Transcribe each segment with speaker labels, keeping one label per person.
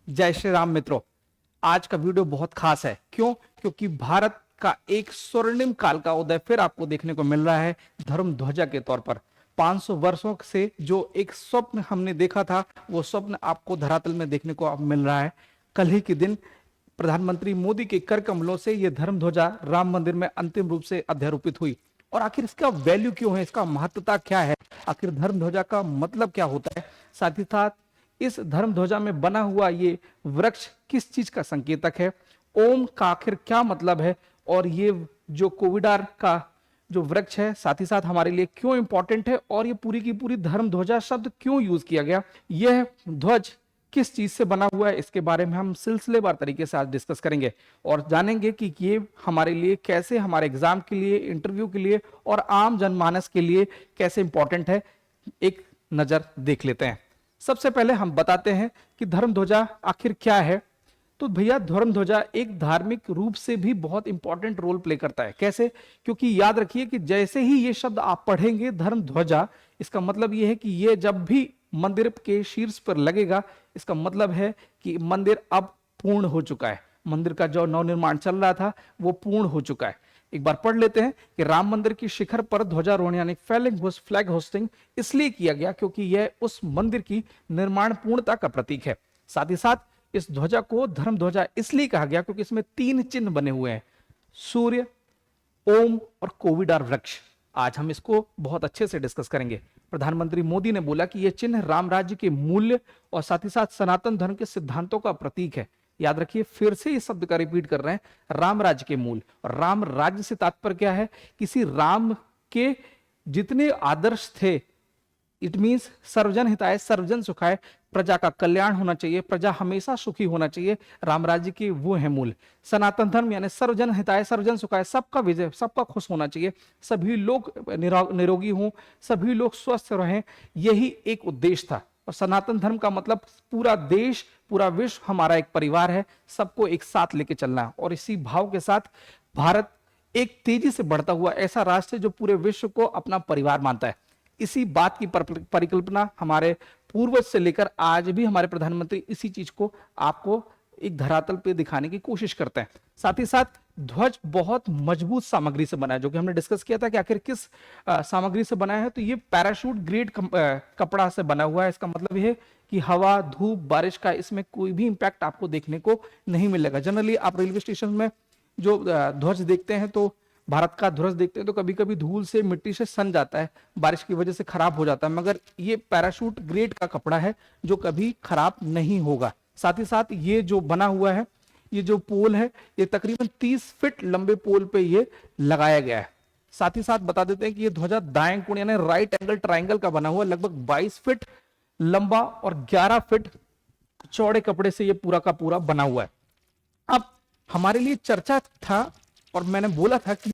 Speaker 1: जय श्री राम मित्रों। आज का वीडियो बहुत खास है। क्यों? क्योंकि भारत का एक स्वर्णिम काल का उदय फिर आपको देखने को मिल रहा है धर्म ध्वजा के तौर पर। 500 वर्षों से जो एक स्वप्न हमने देखा था, वो स्वप्न आपको धरातल में देखने को अब मिल रहा है। कल ही के दिन प्रधानमंत्री मोदी के कर कमलों से यह धर्म ध्वजा राम मंदिर में अंतिम रूप से अध्यारोपित हुई। और आखिर इसका वैल्यू क्यों है, इसका महत्वता क्या है, आखिर धर्म ध्वजा का मतलब क्या होता है, साथ ही साथ इस धर्म ध्वजा में बना हुआ ये वृक्ष किस चीज का संकेतक है, ओम का आखिर क्या मतलब है, और ये जो कोविडार का जो वृक्ष है साथ ही साथ हमारे लिए क्यों इंपॉर्टेंट है, और ये पूरी की पूरी धर्म ध्वजा शब्द क्यों यूज किया गया, यह ध्वज किस चीज से बना हुआ है, इसके बारे में हम सिलसिलेवार तरीके से आज डिस्कस करेंगे और जानेंगे कि ये हमारे लिए कैसे, हमारे एग्जाम के लिए, इंटरव्यू के लिए और आम जनमानस के लिए कैसे इंपॉर्टेंट है। एक नजर देख लेते हैं। सबसे पहले हम बताते हैं कि धर्म ध्वजा आखिर क्या है। तो भैया, धर्म ध्वजा एक धार्मिक रूप से भी बहुत इंपॉर्टेंट रोल प्ले करता है। कैसे? क्योंकि याद रखिए कि जैसे ही ये शब्द आप पढ़ेंगे धर्म ध्वजा, इसका मतलब ये है कि ये जब भी मंदिर के शीर्ष पर लगेगा, इसका मतलब है कि मंदिर अब पूर्ण हो चुका है। मंदिर का जो नवनिर्माण चल रहा था वो पूर्ण हो चुका है। एक बार पढ़ लेते हैं कि राम मंदिर की शिखर पर ध्वजारोहण यानी फ्लैग होस्टिंग इसलिए किया गया क्योंकि यह उस मंदिर की निर्माण पूर्णता का प्रतीक है। साथ ही साथ इस ध्वजा को धर्म ध्वजा इसलिए कहा गया क्योंकि इसमें 3 चिन्ह बने हुए हैं, सूर्य, ओम और कोविडार वृक्ष। आज हम इसको बहुत अच्छे से डिस्कस करेंगे। प्रधानमंत्री मोदी ने बोला कि यह चिन्ह राम राज्य के मूल्य और साथ ही साथ सनातन धर्म के सिद्धांतों का प्रतीक है। याद रखिए, फिर से इस शब्द का रिपीट कर रहे हैं, राम राज्य के मूल। और राम राज्य से तात्पर्य क्या है? किसी राम के जितने आदर्श थे, इट मींस सर्वजन हिताय सर्वजन सुखाय, प्रजा का कल्याण होना चाहिए, प्रजा हमेशा सुखी होना चाहिए, राम राज्य के वो है मूल। सनातन धर्म यानी सर्वजन हिताय सर्वजन सुखाय, सबका विजय, सबका खुश होना चाहिए, सभी लोग निरोगी हों, सभी लोग स्वस्थ रहें, यही एक उद्देश्य था। और सनातन धर्म का मतलब पूरा देश, पूरा विश्व हमारा एक परिवार है, सबको एक साथ लेके चलना है। और इसी भाव के साथ भारत एक तेजी से बढ़ता हुआ ऐसा राष्ट्र है जो पूरे विश्व को अपना परिवार मानता है। इसी बात की परिकल्पना हमारे पूर्वज से लेकर आज भी हमारे प्रधानमंत्री इसी चीज को आपको एक धरातल पे दिखाने की कोशिश करते हैं। साथ ही साथ ध्वज बहुत मजबूत सामग्री से बना है, जो कि हमने डिस्कस किया था कि आखिर किस सामग्री से बना है। तो ये पैराशूट ग्रेड कपड़ा से बना हुआ है। इसका मतलब ये है कि हवा, धूप, बारिश का इसमें कोई भी इंपैक्ट आपको देखने को नहीं मिलेगा। जनरली आप रेलवे स्टेशन में जो ध्वज देखते हैं, तो भारत का ध्वज देखते हैं, तो कभी कभी धूल से, मिट्टी से सन जाता है, बारिश की वजह से खराब हो जाता है, मगर ये पैराशूट ग्रेड का कपड़ा है जो कभी खराब नहीं होगा। साथ ही साथ ये जो बना हुआ है, ये जो पोल है, ये तकरीबन 30 फीट लंबे पोल पे ये लगाया गया है। साथ ही साथ बता देते हैं कि ये ध्वजा दाएं कोण यानी राइट एंगल ट्राइंगल का बना हुआ, लगभग 22 फीट लंबा और 11 फीट चौड़े कपड़े से ये पूरा का पूरा बना हुआ है। अब हमारे लिए चर्चा था और मैंने बोला था कि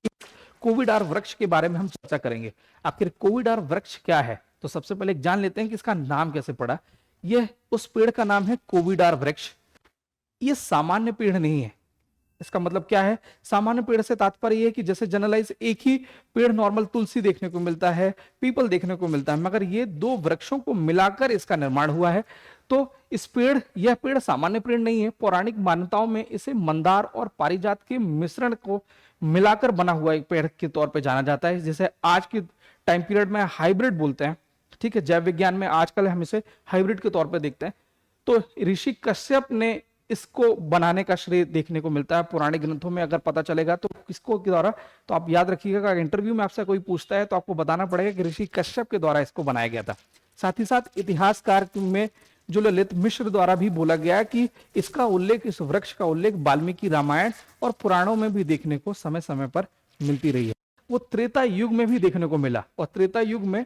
Speaker 1: कोविडार वृक्ष के बारे में हम चर्चा करेंगे। आखिर कोविडार वृक्ष क्या है? तो सबसे पहले जान लेते हैं कि इसका नाम कैसे पड़ा। यह उस पेड़ का नाम है कोविडार वृक्ष। यह सामान्य पेड़ नहीं है। इसका मतलब क्या है? सामान्य पेड़ से तात्पर्य यह है कि जैसे जनरलाइज एक ही पेड़ नॉर्मल तुलसी देखने को मिलता है, पीपल देखने को मिलता है, मगर ये 2 वृक्षों को मिलाकर इसका निर्माण हुआ है। तो यह पेड़ सामान्य पेड़ नहीं है। पौराणिक मान्यताओं में इसे मंदार और पारिजात के मिश्रण को मिलाकर बना हुआ एक पेड़ के तौर पे जाना जाता है, जिसे आज के टाइम पीरियड में हाइब्रिड बोलते हैं। ठीक है, जैव विज्ञान में आजकल हम इसे हाइब्रिड के तौर पे देखते हैं। तो ऋषि कश्यप ने इसको बनाने का श्रेय देखने को मिलता है पुराने ग्रंथों में। अगर पता चलेगा तो किसको के द्वारा, तो आप याद रखिएगा, अगर इंटरव्यू में आपसे कोई पूछता है तो आपको बताना पड़ेगा कि ऋषि कश्यप के द्वारा इसको बनाया गया था। साथ ही साथ इतिहासकार में जो ललित मिश्र द्वारा भी बोला गया कि इसका उल्लेख, इस वृक्ष का उल्लेख वाल्मीकि रामायण और पुराणों में भी देखने को समय समय पर मिलती रही है। वो त्रेता युग में भी देखने को मिला। और त्रेता युग में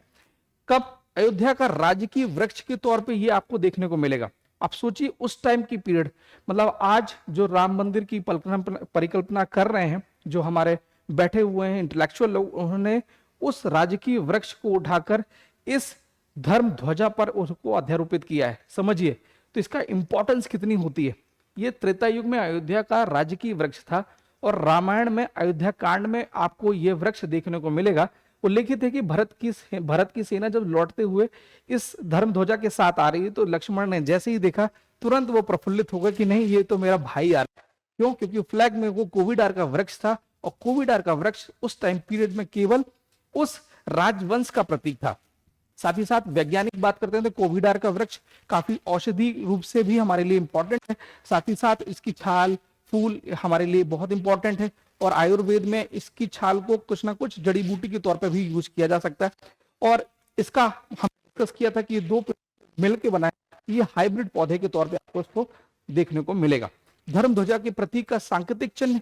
Speaker 1: कब अयोध्या का राजकीय वृक्ष के तौर पे ये आपको देखने को मिलेगा। आप सोचिए उस टाइम की पीरियड, मतलब आज जो राम मंदिर की परिकल्पना कर रहे हैं, जो हमारे बैठे हुए हैं इंटेलेक्चुअल लोग, उन्होंने उस राजकीय वृक्ष को उठाकर इस धर्म ध्वजा पर उसको अध्यारोपित किया है। समझिए तो इसका इंपॉर्टेंस कितनी होती है। ये त्रेता युग में अयोध्या का राजकीय वृक्ष था और रामायण में अयोध्या कांड में आपको यह वृक्ष देखने को मिलेगा। उल्लेखित है कि भरत की सेना जब लौटते हुए इस धर्म ध्वजा के साथ आ रही है, तो लक्ष्मण ने जैसे ही देखा तुरंत वो प्रफुल्लित होगा कि नहीं, ये तो मेरा भाई आ रहा है। क्यों? क्योंकि फ्लैग में वो कोविडार का वृक्ष था, और कोविडार का वृक्ष उस टाइम पीरियड में केवल उस राजवंश का प्रतीक था। साथ ही साथ वैज्ञानिक बात करते हैं तो कोविडार का वृक्ष काफी औषधि रूप से भी हमारे लिए इंपॉर्टेंट है। साथ ही साथ इसकी छाल, फूल हमारे लिए बहुत इंपॉर्टेंट है, और आयुर्वेद में इसकी छाल को कुछ ना कुछ जड़ी बूटी के तौर पर भी यूज किया जा सकता है। और इसका हम डिस्कस किया था कि ये दो मिलकर बनाए, ये हाइब्रिड पौधे के तौर पे आपको इसको देखने को मिलेगा। धर्म ध्वजा के प्रतीक का सांकेतिक चिन्ह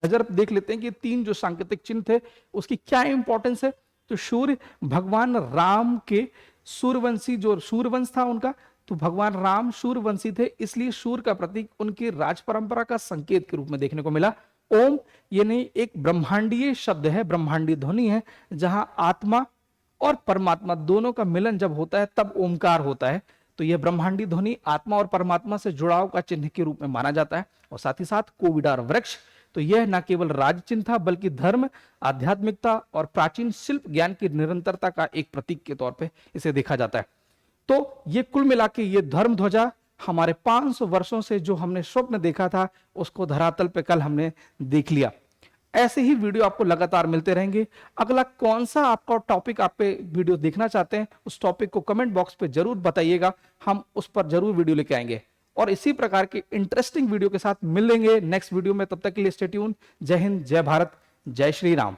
Speaker 1: नजर देख लेते हैं कि तीन जो सांकेतिक चिन्ह थे उसकी क्या इंपॉर्टेंस है। तो सूर्य, भगवान राम के सूर्यवंशी, जो सूर्यवंश था उनका, तो भगवान राम सूर्यवंशी थे, इसलिए सूर्य का प्रतीक उनकी राज परंपरा का संकेत के रूप में देखने को मिला। ओम ये नहीं एक ब्रह्मांडीय शब्द है, ब्रह्मांडीय ध्वनि है, जहां आत्मा और परमात्मा दोनों का मिलन जब होता है तब ओमकार होता है। तो यह ब्रह्मांडी ध्वनि आत्मा और परमात्मा से जुड़ाव का चिन्ह के रूप में माना जाता है। और साथ ही साथ कोविडार वृक्ष, तो यह न केवल राज चिन्ह था बल्कि धर्म, आध्यात्मिकता और प्राचीन शिल्प ज्ञान की निरंतरता का एक प्रतीक के तौर पे इसे देखा जाता है। तो ये कुल मिला के ये धर्म ध्वजा हमारे 500 वर्षों से जो हमने स्वप्न देखा था उसको धरातल पे कल हमने देख लिया। ऐसे ही वीडियो आपको लगातार मिलते रहेंगे। अगला कौन सा आपका टॉपिक आप पे वीडियो देखना चाहते हैं उस टॉपिक को कमेंट बॉक्स पे जरूर बताइएगा, हम उस पर जरूर वीडियो लेके आएंगे। और इसी प्रकार के इंटरेस्टिंग वीडियो के साथ मिलेंगे नेक्स्ट वीडियो में। तब तक के लिए स्टे ट्यून। जय हिंद, जय भारत, जय श्री राम।